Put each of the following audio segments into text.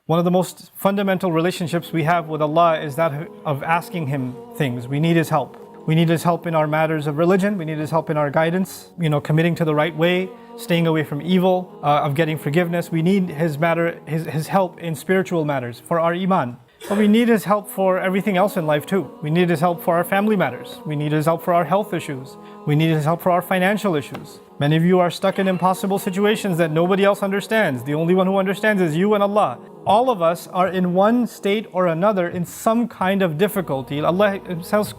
One of the most fundamental relationships we have with Allah is that of asking Him things. We need His help. We need His help in our matters of religion. We need His help in our guidance, committing to the right way, staying away from evil, of getting forgiveness. We need His help in spiritual matters for our iman. But we need His help for everything else in life too. We need His help for our family matters. We need His help for our health issues. We need His help for our financial issues. Many of you are stuck in impossible situations that nobody else understands. The only one who understands is you and Allah. All of us are in one state or another in some kind of difficulty. Allah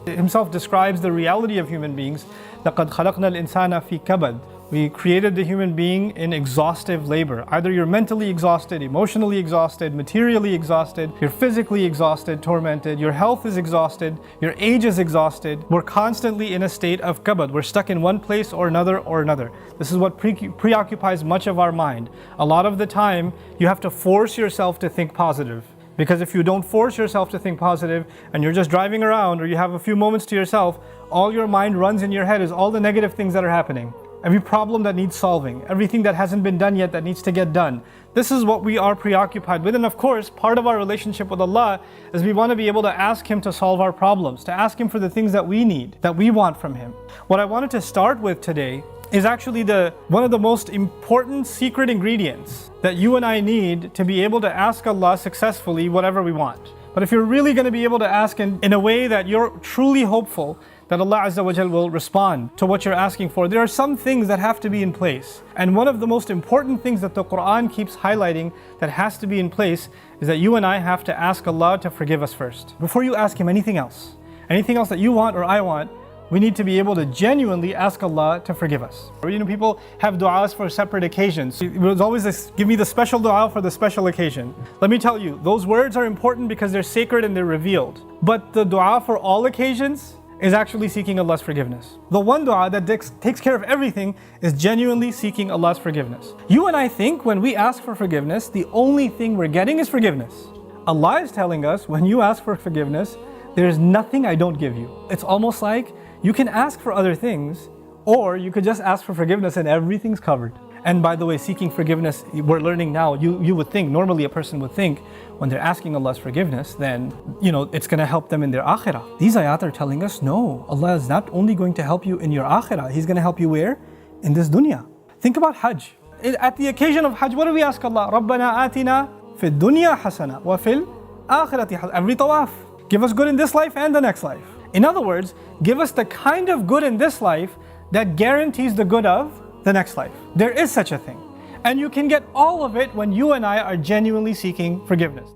Himself describes the reality of human beings. لَقَدْ خَلَقْنَا الْإِنسَانَ فِي كَبَدٍ. We created the human being in exhaustive labor. Either you're mentally exhausted, emotionally exhausted, materially exhausted, you're physically exhausted, tormented, your health is exhausted, your age is exhausted. We're constantly in a state of kabad. We're stuck in one place or another or another. This is what preoccupies much of our mind. A lot of the time, you have to force yourself to think positive. Because if you don't force yourself to think positive and you're just driving around or you have a few moments to yourself, all your mind runs in your head is all the negative things that are happening. Every problem that needs solving, everything that hasn't been done yet that needs to get done. This is what we are preoccupied with. And of course, part of our relationship with Allah is we want to be able to ask Him to solve our problems, to ask Him for the things that we need, that we want from Him. What I wanted to start with today is actually one of the most important secret ingredients that you and I need to be able to ask Allah successfully whatever we want. But if you're really going to be able to ask in a way that you're truly hopeful that Allah Azza wa Jal will respond to what you're asking for, there are some things that have to be in place. And one of the most important things that the Quran keeps highlighting that has to be in place is that you and I have to ask Allah to forgive us first. Before you ask Him anything else that you want or I want, we need to be able to genuinely ask Allah to forgive us. People have du'as for separate occasions. It was always this, give me the special du'a for the special occasion. Let me tell you, those words are important because they're sacred and they're revealed. But the du'a for all occasions is actually seeking Allah's forgiveness. The one dua that takes care of everything is genuinely seeking Allah's forgiveness. You and I think when we ask for forgiveness, the only thing we're getting is forgiveness. Allah is telling us when you ask for forgiveness, there is nothing I don't give you. It's almost like you can ask for other things, or you could just ask for forgiveness and everything's covered. And by the way, seeking forgiveness, we're learning now, you would think, normally a person would think, when they're asking Allah's forgiveness, then, it's going to help them in their akhirah. These ayat are telling us, no, Allah is not only going to help you in your akhirah, He's going to help you where? In this dunya. Think about Hajj. At the occasion of Hajj, what do we ask Allah? رَبَّنَا آتِنَا فِي الدُّنْيَا حَسَنَةً وَفِي الْآخِرَةِ حَسَنَةً. Every tawaf. Give us good in this life and the next life. In other words, give us the kind of good in this life that guarantees the good of the next life. There is such a thing. And you can get all of it when you and I are genuinely seeking forgiveness.